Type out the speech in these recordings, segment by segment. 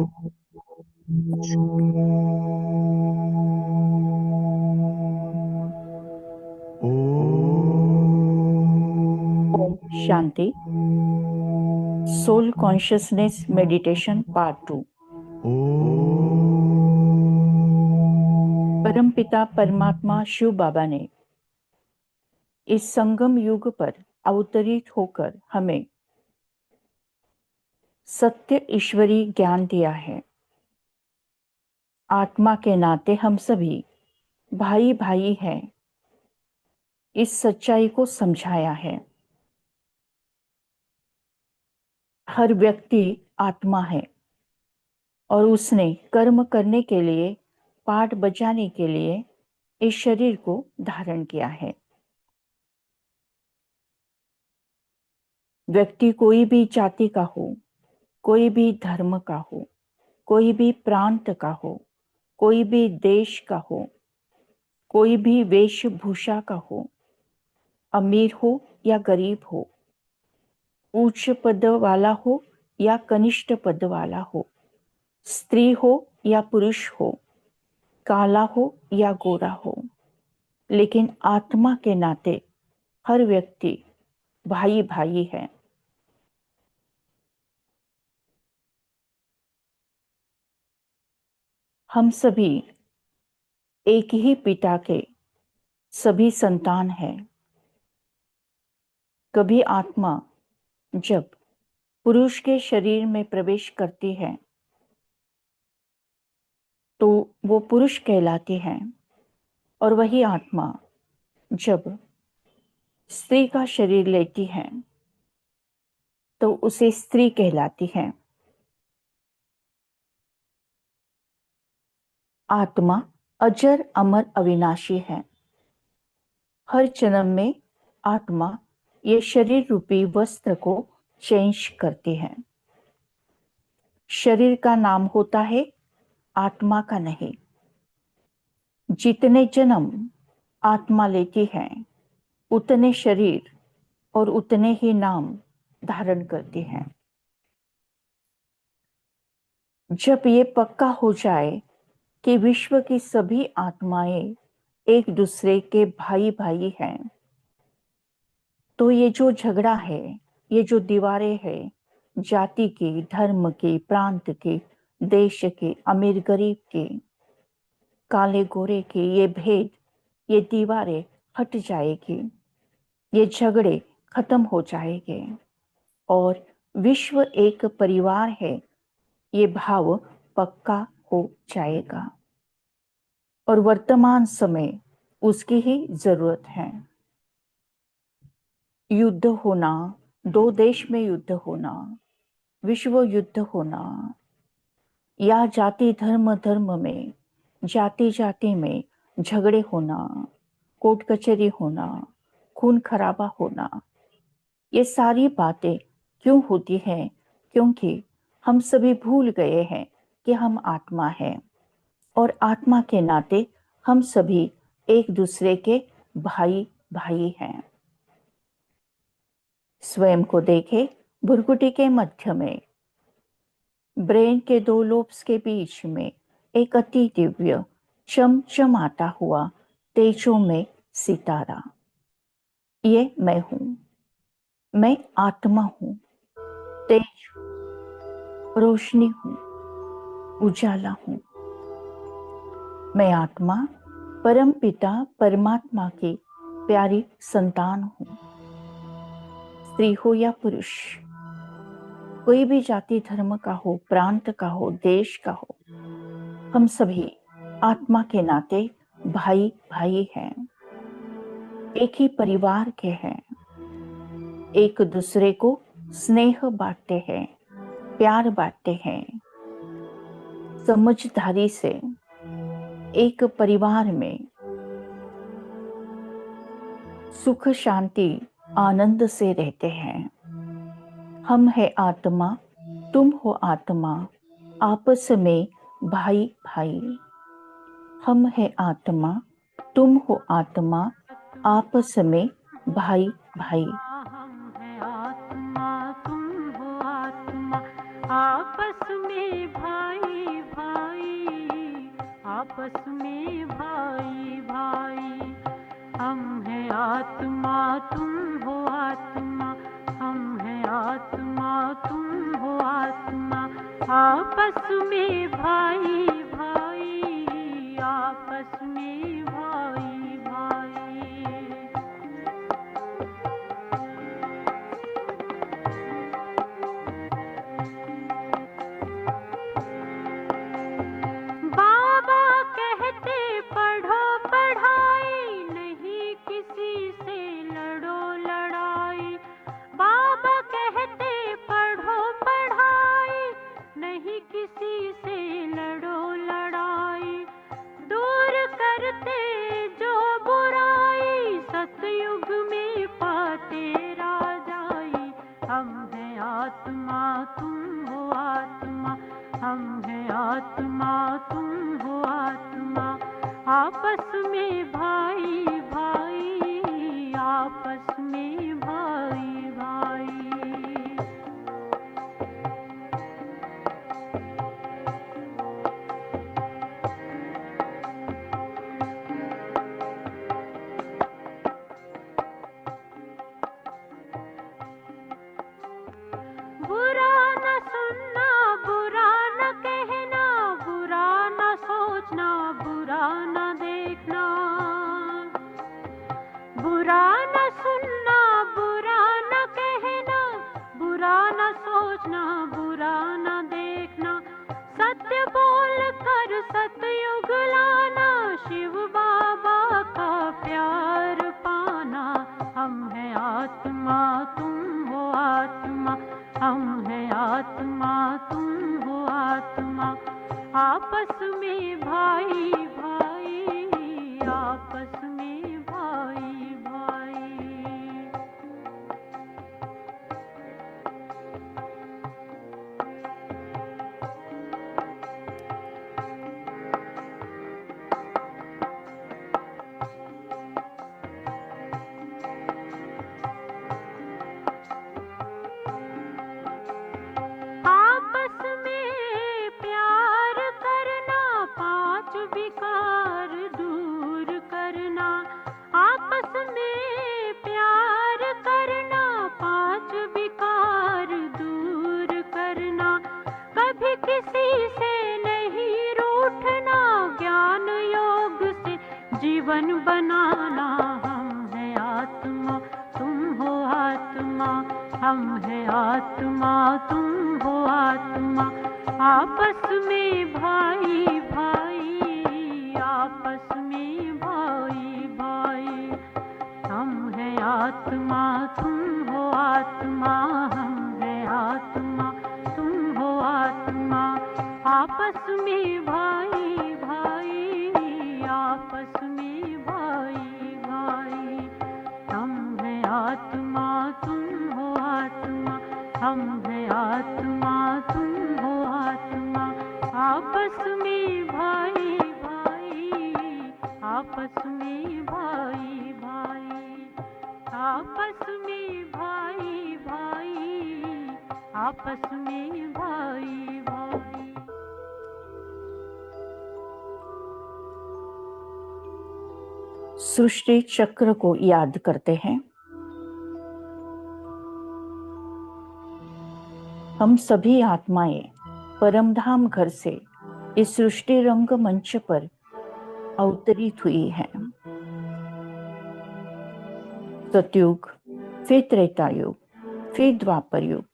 ओम शांति। Soul consciousness meditation part 2। परमपिता परमात्मा शिव बाबा ने इस संगम युग पर अवतरित होकर हमें सत्य ईश्वरी ज्ञान दिया है। आत्मा के नाते हम सभी भाई भाई हैं, इस सच्चाई को समझाया है। हर व्यक्ति आत्मा है और उसने कर्म करने के लिए, पाठ बजाने के लिए इस शरीर को धारण किया है। व्यक्ति कोई भी जाति का हो, कोई भी धर्म का हो, कोई भी प्रांत का हो, कोई भी देश का हो, कोई भी वेशभूषा का हो, अमीर हो या गरीब हो, उच्च पद वाला हो या कनिष्ठ पद वाला हो, स्त्री हो या पुरुष हो, काला हो या गोरा हो, लेकिन आत्मा के नाते हर व्यक्ति भाई भाई है। हम सभी एक ही पिता के सभी संतान हैं। कभी आत्मा जब पुरुष के शरीर में प्रवेश करती है तो वो पुरुष कहलाती है, और वही आत्मा जब स्त्री का शरीर लेती है तो उसे स्त्री कहलाती है। आत्मा अजर अमर अविनाशी है। हर जन्म में आत्मा ये शरीर रूपी वस्त्र को चेंज करती है। शरीर का नाम होता है, आत्मा का नहीं। जितने जन्म आत्मा लेती है उतने शरीर और उतने ही नाम धारण करती है। जब ये पक्का हो जाए कि विश्व की सभी आत्माएं एक दूसरे के भाई भाई हैं, तो ये जो झगड़ा है, ये जो दीवारें हैं, जाति की, धर्म की, प्रांत की, देश की, अमीर गरीब की, काले गोरे की, ये भेद, ये दीवारें हट जाएगी, ये झगड़े खत्म हो जाएंगे और विश्व एक परिवार है, ये भाव पक्का हो जाएगा। और वर्तमान समय उसकी ही जरूरत है। युद्ध होना, दो देश में युद्ध होना, विश्व युद्ध होना, या जाति धर्म धर्म में, जाति जाति में झगड़े होना, कोर्ट कचहरी होना, खून खराबा होना, ये सारी बातें क्यों होती हैं? क्योंकि हम सभी भूल गए हैं कि हम आत्मा हैं, और आत्मा के नाते हम सभी एक दूसरे के भाई भाई हैं। स्वयं को देखें, भुरकुटी के मध्य में, ब्रेन के दो लोब्स के बीच में एक अति दिव्य चमचमाता हुआ तेजों में सितारा। ये मैं हूं, मैं आत्मा हूं, तेज हूं, रोशनी हूं, उजाला हूं। मैं आत्मा परम पिता परमात्मा की प्यारी संतान हूं। स्त्री हो या पुरुष, कोई भी जाति धर्म का हो, प्रांत का हो, देश का हो, हम सभी आत्मा के नाते भाई भाई हैं, एक ही परिवार के हैं, एक दूसरे को स्नेह बांटते हैं, प्यार बांटते हैं। समझदारी से एक परिवार में सुख शांति आनंद से रहते हैं। हम है आत्मा, तुम हो आत्मा, आपस में भाई भाई। हम है आत्मा, तुम हो आत्मा, आपस में भाई भाई। हम है आत्मा, तुम हो आत्मा, आपस में भाई आपस में भाई भाई। हम हैं आत्मा तुम हो आत्मा, हम हैं आत्मा तुम हो आत्मा, आपस में भाई भाई, आपस में भाई भाई। बाबा कहते पढ़ो पढ़ाई, नहीं किसी से लड़ो लड़ाई। बाबा कहते पढ़ो पढ़ाई, नहीं किसी से लड़ो लड़ाई। दूर करते जो बुराई, सतयुग में पाते राजाई। हम हैं आत्मा तुम हो आत्मा, हम हैं आत्मा तुम हो आत्मा, आपस में भाई भाई, आपस में भाई भाई। बुरा न सुनना, बुरा न कहना, बुरा न सोचना, बुरा न देखना। बुरा न सुनना, बुरा न कहना, बुरा न सोचना, बुरा न देखना। सत्य बोल कर सतयुग लाना, शिव बाबा का प्यार पाना। हम हैं आत्मा तुम हो आत्मा, हम हैं आत्मा तुम हो आत्मा, आपस में भाई भाई, आपस में भाई भाई। आपस में प्यार करना, पांच विकार दूर करना। आपस में प्यार करना, पांच विकार दूर करना। कभी किसी से नहीं रूठना, ज्ञान योग से जीवन बनाना। हम हैं आत्मा तुम हो आत्मा, हम हैं आत्मा तुम हो आत्मा, आपस में भाई भाई, आपस में भाई भाई। हम हैं आत्मा तुम हो आत्मा, हम हैं आत्मा तुम हो आत्मा, आपस में भाई भाई, आपस में भाई भाई। हम हैं आत्मा तुम हो आत्मा, हम हैं आत्मा तुम हो आत्मा, आपस में भाई भाई, आपस में भाई भाई, आपस में भाई भाई, आपस में भाई भाई। सृष्टि चक्र को याद करते हैं। हम सभी आत्माएं परमधाम घर से इस सृष्टि रंग मंच पर अवतरित हुई हैं। सतयुग, फिर त्रेता युग, फिर द्वापर युग,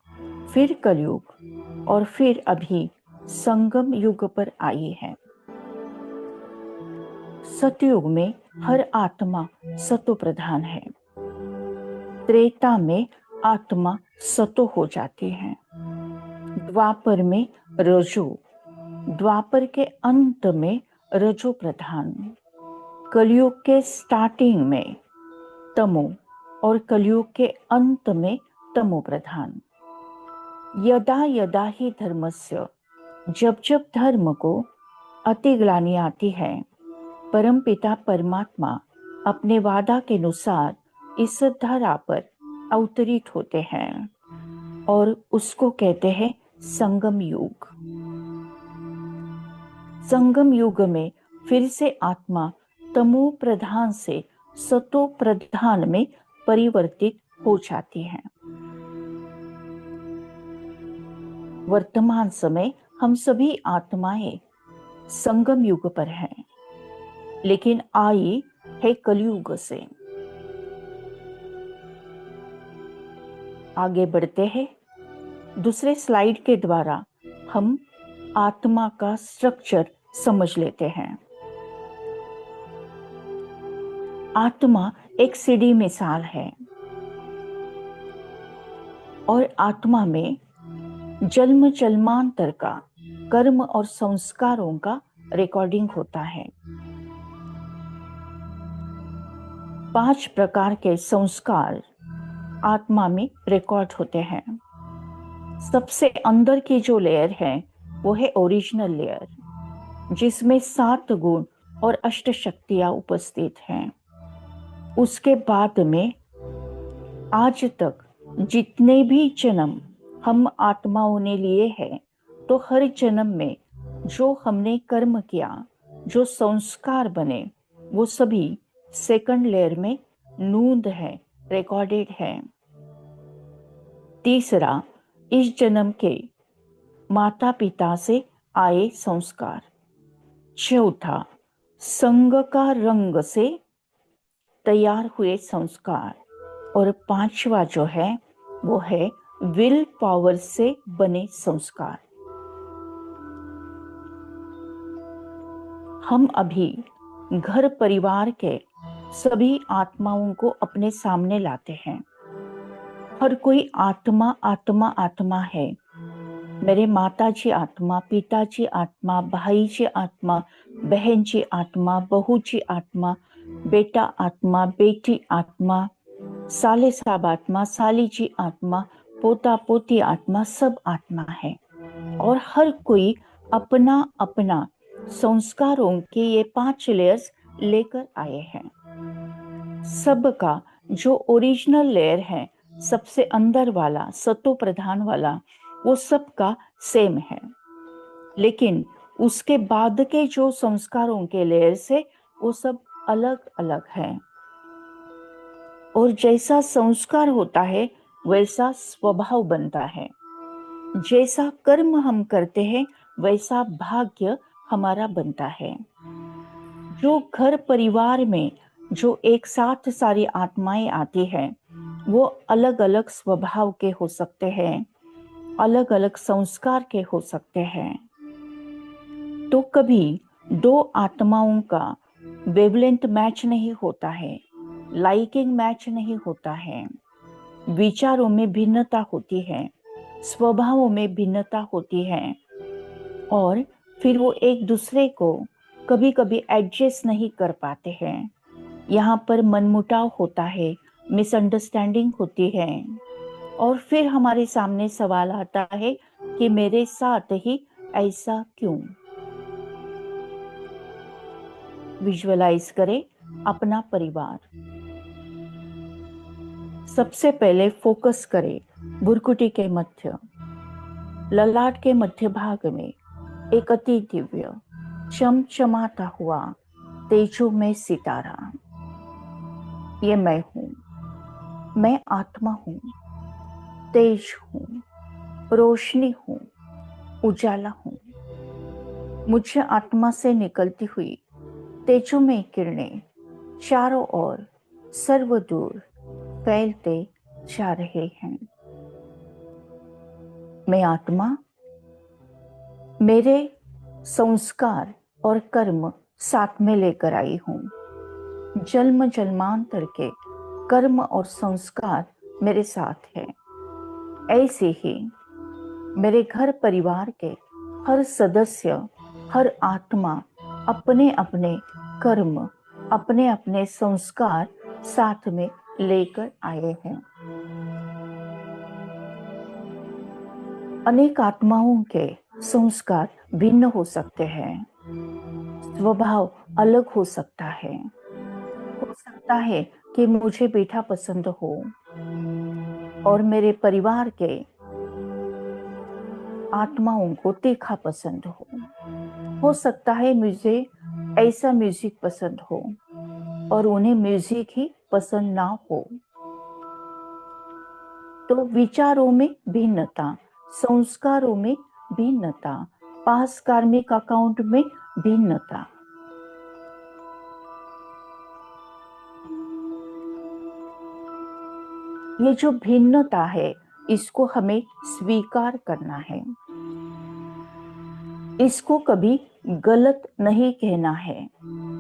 फिर कलयुग और फिर अभी संगम युग पर आई है। सतयुग में हर आत्मा सतो प्रधान है। त्रेता में आत्मा सतो हो जाती है। द्वापर में रजो, द्वापर के अंत में रजो प्रधान, कलयुग के स्टार्टिंग में तमो और कलयुग के अंत में तमो प्रधान। यदा यदा ही धर्मस्य, जब जब धर्म को अतिग्लानि आती है, परमपिता परमात्मा अपने वादा के अनुसार इस धरा पर अवतरित होते हैं और उसको कहते हैं संगम युग। संगम युग में फिर से आत्मा तमो प्रधान से सतो प्रधान में परिवर्तित हो जाती है। वर्तमान समय हम सभी आत्माएं संगम युग पर हैं, लेकिन आई है कलयुग से। आगे बढ़ते हैं। दूसरे स्लाइड के द्वारा हम आत्मा का स्ट्रक्चर समझ लेते हैं। आत्मा एक सीढ़ी मिसाल है और आत्मा में जन्म जन्मांतर का कर्म और संस्कारों का रिकॉर्डिंग होता है। 5 प्रकार के संस्कार आत्मा में रिकॉर्ड होते हैं। सबसे अंदर की जो लेयर है वो है ओरिजिनल लेयर, जिसमें 7 गुण और 8 शक्तियां उपस्थित हैं। उसके बाद में आज तक जितने भी जन्म हम आत्माओं ने लिए हैं, तो हर जन्म में जो हमने कर्म किया, जो संस्कार बने, वो सभी सेकंड लेयर में नोंद है, रिकॉर्डेड है। तीसरा, इस जन्म के माता पिता से आए संस्कार। चौथा, संग का रंग से तैयार हुए संस्कार। और 5वां जो है वो है विल पावर से बने संस्कार। हम अभी घर परिवार के सभी आत्माओं को अपने सामने लाते हैं। हर कोई आत्मा आत्मा आत्मा है। मेरे माताजी आत्मा, पिताजी आत्मा, भाईजी आत्मा, बहन जी आत्मा, बहू जी आत्मा, बेटा आत्मा, बेटी आत्मा, साले साहब आत्मा, साली जी आत्मा, पोता पोती आत्मा, सब आत्मा है। और हर कोई अपना अपना संस्कारों के ये 5 लेयर्स लेकर आए हैं। सबका जो ओरिजिनल लेयर है, सबसे अंदर वाला सतो प्रधान वाला, वो सबका सेम है। लेकिन उसके बाद के जो संस्कारों के लेयर्स है वो सब अलग अलग है। और जैसा संस्कार होता है वैसा स्वभाव बनता है। जैसा कर्म हम करते हैं वैसा भाग्य हमारा बनता है। जो घर परिवार में जो एक साथ सारी आत्माएं आती हैं, वो अलग अलग स्वभाव के हो सकते हैं, अलग अलग संस्कार के हो सकते हैं। तो कभी 2 आत्माओं का वेवलेंथ मैच नहीं होता है, लाइकिंग मैच नहीं होता है, विचारों में भिन्नता होती है, स्वभावों में भिन्नता होती है, और फिर वो एक दूसरे को कभी कभी एडजस्ट नहीं कर पाते हैं। यहाँ पर मनमुटाव होता है, मिसअंडरस्टैंडिंग होती है, और फिर हमारे सामने सवाल आता है कि मेरे साथ ही ऐसा क्यों। विजुअलाइज करें अपना परिवार। सबसे पहले फोकस करें भुरकुटी के मध्य, ललाट के मध्य भाग में एक अति दिव्य चमचमाता हुआ तेजो में सितारा। ये मैं हूं, मैं आत्मा हूं, तेज हूं, रोशनी हूं, उजाला हूं। मुझे आत्मा से निकलती हुई तेजोमय किरणें चारों ओर सर्वदूर फैलते जा रहे हैं। मैं आत्मा मेरे संस्कार और कर्म साथ में लेकर आई हूं। जन्म जन्मांतर के कर्म और संस्कार मेरे साथ है। ऐसे ही मेरे घर परिवार के हर सदस्य, हर आत्मा अपने अपने कर्म, अपने अपने संस्कार साथ में लेकर आए हैं। अनेक आत्माओं के संस्कार भिन्न हो सकते हैं, स्वभाव अलग हो सकता है। हो सकता है कि मुझे मीठा पसंद हो और मेरे परिवार के आत्माओं को तीखा पसंद हो सकता है मुझे ऐसा म्यूजिक पसंद हो और उन्हें म्यूजिक ही पसंद ना हो। तो विचारों में भिन्नता, संस्कारों में भिन्नता, पास कार्मिक अकाउंट में भिन्नता। ये जो भिन्नता है इसको हमें स्वीकार करना है। इसको कभी गलत नहीं कहना है,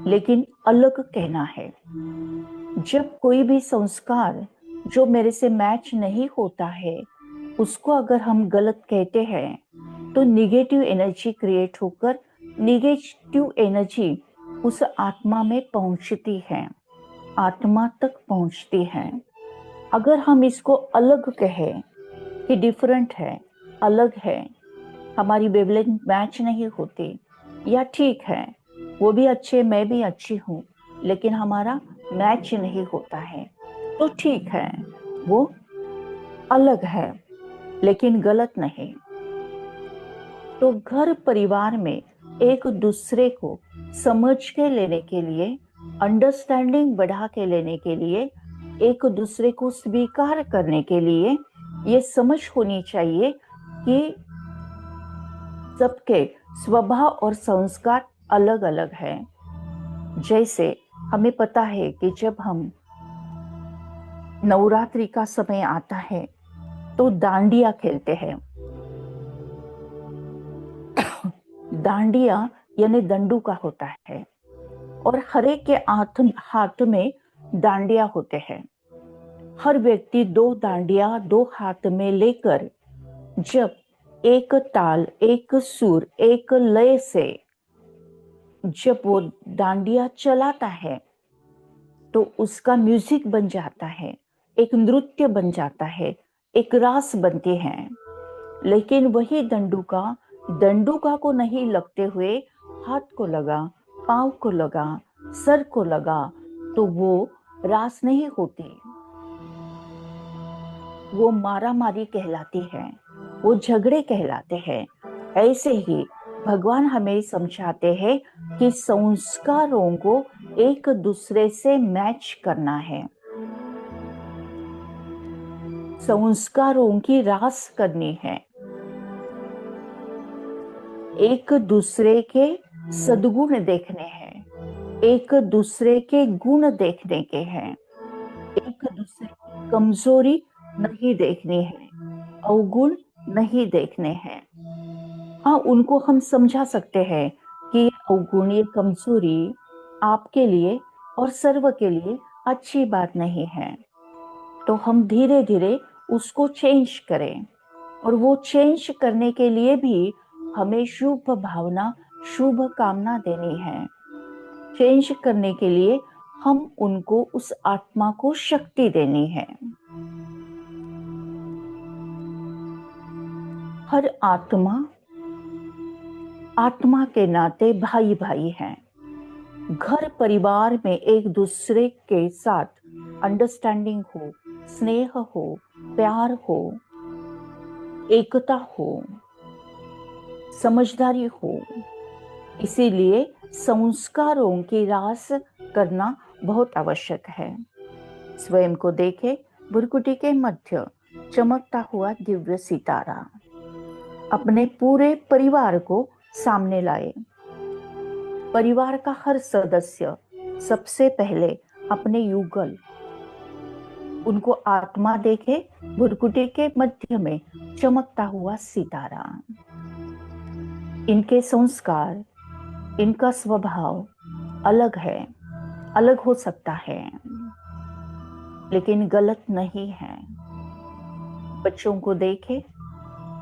लेकिन अलग कहना है। जब कोई भी संस्कार जो मेरे से मैच नहीं होता है उसको अगर हम गलत कहते हैं तो निगेटिव एनर्जी क्रिएट होकर निगेटिव एनर्जी उस आत्मा में पहुंचती है, आत्मा तक पहुंचती है। अगर हम इसको अलग कहें कि डिफरेंट है, अलग है, हमारी वेवलेंथ मैच नहीं होती, या ठीक है वो भी अच्छे मैं भी अच्छी हूँ लेकिन हमारा मैच नहीं होता है, तो ठीक है वो अलग है लेकिन गलत नहीं। तो घर परिवार में एक दूसरे को समझ के लेने के लिए, अंडरस्टैंडिंग बढ़ा के लेने के लिए, एक दूसरे को स्वीकार करने के लिए ये समझ होनी चाहिए कि सबके स्वभाव और संस्कार अलग अलग हैं। जैसे हमें पता है कि जब हम नवरात्रि का समय आता है तो डांडिया खेलते हैं। डांडिया यानी दंडू का होता है और हर एक के हाथ में डांडिया होते हैं। हर व्यक्ति 2 डांडिया 2 हाथ में लेकर जब एक ताल, एक सुर, एक लय से जब वो डांडिया चलाता है तो उसका म्यूजिक बन जाता है, एक नृत्य बन जाता है, एक रास बनते हैं। लेकिन वही दंडुका को नहीं लगते हुए हाथ को लगा, पांव को लगा, सर को लगा तो वो रास नहीं होती, वो मारामारी कहलाती है, वो झगड़े कहलाते हैं। ऐसे ही भगवान हमें समझाते हैं कि संस्कारों को एक दूसरे से मैच करना है, संस्कारों की रास करनी है, एक दूसरे के सद्गुण देखने हैं, एक दूसरे के गुण देखने के हैं, एक दूसरे की कमजोरी नहीं देखनी है, अवगुण नहीं देखने हैं। हाँ, उनको हम समझा सकते हैं कि ये अवगुण, ये कमजोरी आपके लिए और सर्व के लिए अच्छी बात नहीं है, तो हम धीरे धीरे उसको चेंज करें। और वो चेंज करने के लिए भी हमें शुभ भावना, शुभ कामना देनी है। चेंज करने के लिए हम उनको, उस आत्मा को शक्ति देनी है। हर आत्मा के नाते भाई भाई हैं। घर परिवार में एक दूसरे के साथ अंडरस्टैंडिंग हो, स्नेह हो, प्यार हो, एकता हो, समझदारी हो। इसीलिए संस्कारों की रास करना बहुत आवश्यक है। स्वयं को देखे, भुरकुटी के मध्य चमकता हुआ दिव्य सितारा। अपने पूरे परिवार को सामने लाए। परिवार का हर सदस्य सबसे पहले अपने युगल, उनको आत्मा देखे, भुरकुटी के मध्य में चमकता हुआ सितारा। इनके संस्कार, इनका स्वभाव अलग है, अलग हो सकता है लेकिन गलत नहीं है। बच्चों को देखे,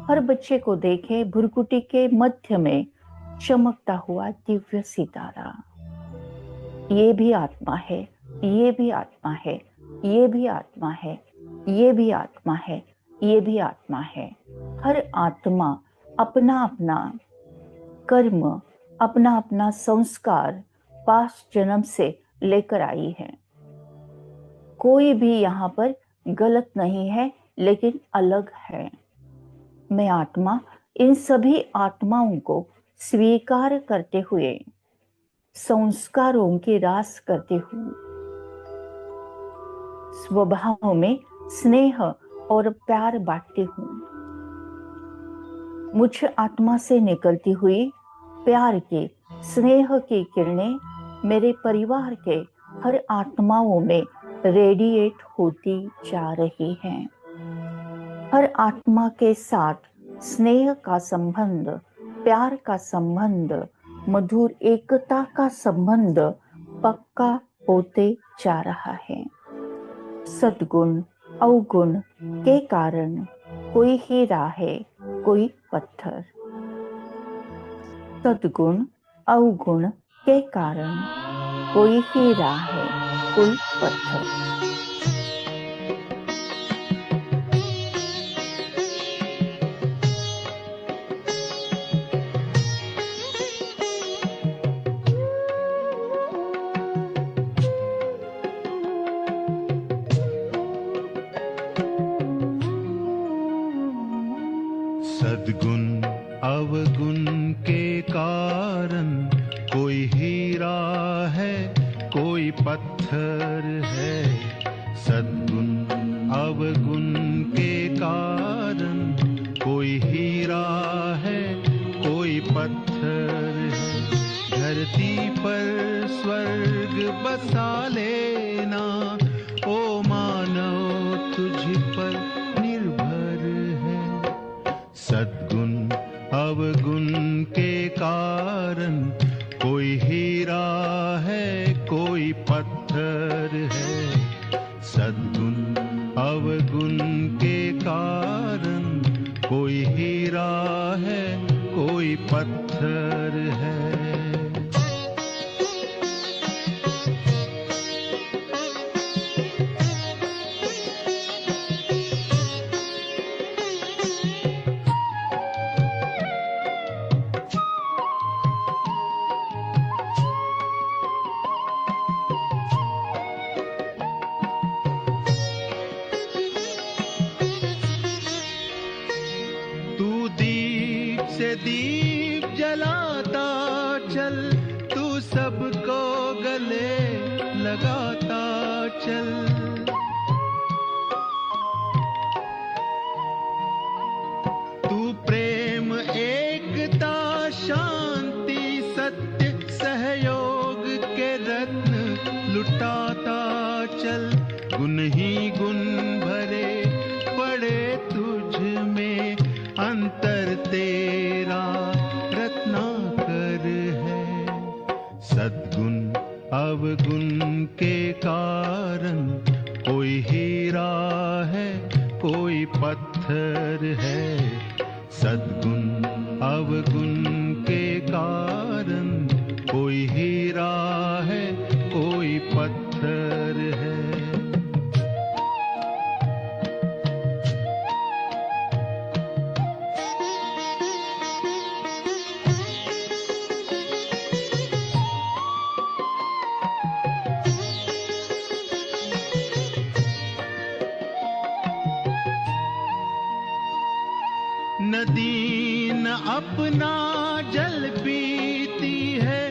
हर बच्चे को देखे, भुरकुटी के मध्य में चमकता हुआ दिव्य सितारा। ये भी आत्मा है, ये भी आत्मा है, ये भी आत्मा है, ये भी आत्मा है, ये भी आत्मा है। हर आत्मा अपना अपना कर्म, अपना अपना संस्कार पास्ट जन्म से लेकर आई है। कोई भी यहाँ पर गलत नहीं है लेकिन अलग है। मैं आत्मा इन सभी आत्माओं को स्वीकार करते हुए संस्कारों के रास करते हुए स्वभाव में स्नेह और प्यार बांटती हूँ। मुझ आत्मा से निकलती हुई प्यार के स्नेह की किरणें मेरे परिवार के हर आत्माओं में रेडिएट होती जा रही हैं। हर आत्मा के साथ स्नेह का संबंध, प्यार का संबंध, मधुर एकता का संबंध पक्का होते जा रहा है। सद्गुण अवगुण के कारण कोई हीरा है, कोई पत्थर। सद्गुण अवगुण के कारण कोई हीरा है, कोई पत्थर। सद्गुण अवगुण के कारण कोई हीरा है, कोई पत्थर है। सद्गुण अवगुण के कारण कोई हीरा है, कोई पत्थर है। धरती पर स्वर्ग बसा लेना, ओ मानव तुझ पर निर्भर है। सद्गुण अवगुण के कारण कोई हीरा है, कोई पत्थर है। सद्गुण अवगुण के कारण कोई हीरा है, कोई पत्थर है। से दीप जलाता चल, तू सबको गले लगाता चल। तू प्रेम एकता शांति सत्य सहयोग के रत्न लुटाता चल। गुण ही गुण भरे पड़े तुझ में, अंतर तेरा रत्नाकर है। सद्गुण अवगुण के कारण कोई हीरा है, कोई पत्थर है। सद्गुण अवगुण के कारण कोई हीरा है, कोई पत्थर है। नदी न अपना जल पीती है,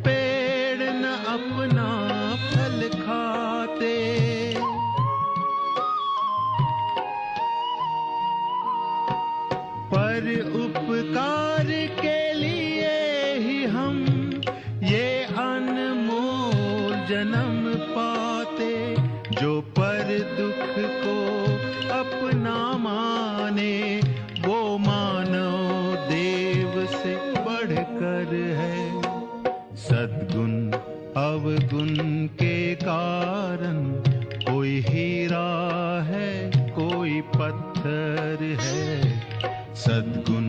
पेड़ न अपना फल खाते। पर उपकार के लिए ही हम ये अनमोल जन्म पाते। जो पर दुख को अपना माने, वो मानव देव से बढ़कर है। सद्गुण अवगुण के कारण कोई हीरा है, कोई पत्थर है। सद्गुण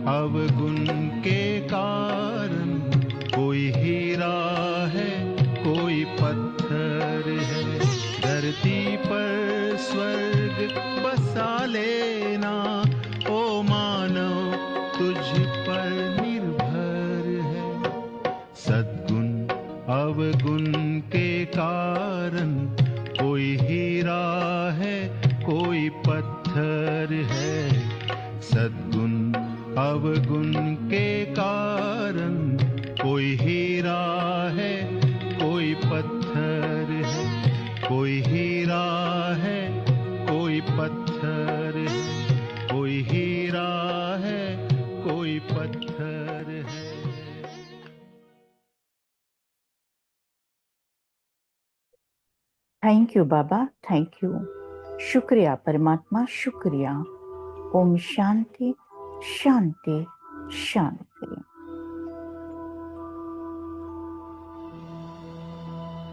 अवगुण के कारण कोई हीरा है, कोई पत्थर है। धरती पर स्वर्ग बसा लेना, ओ मानव तुझ पर निर्भर है। सद्गुण अवगुण के कारण कोई हीरा है, कोई पत्थर है। सद्गुण अवगुण के कारण कोई हीरा पत्थर है, कोई हीरा है, कोई पत्थर है। Thank you Baba, thank you. शुक्रिया परमात्मा, शुक्रिया। ओम शांति शांति शांति।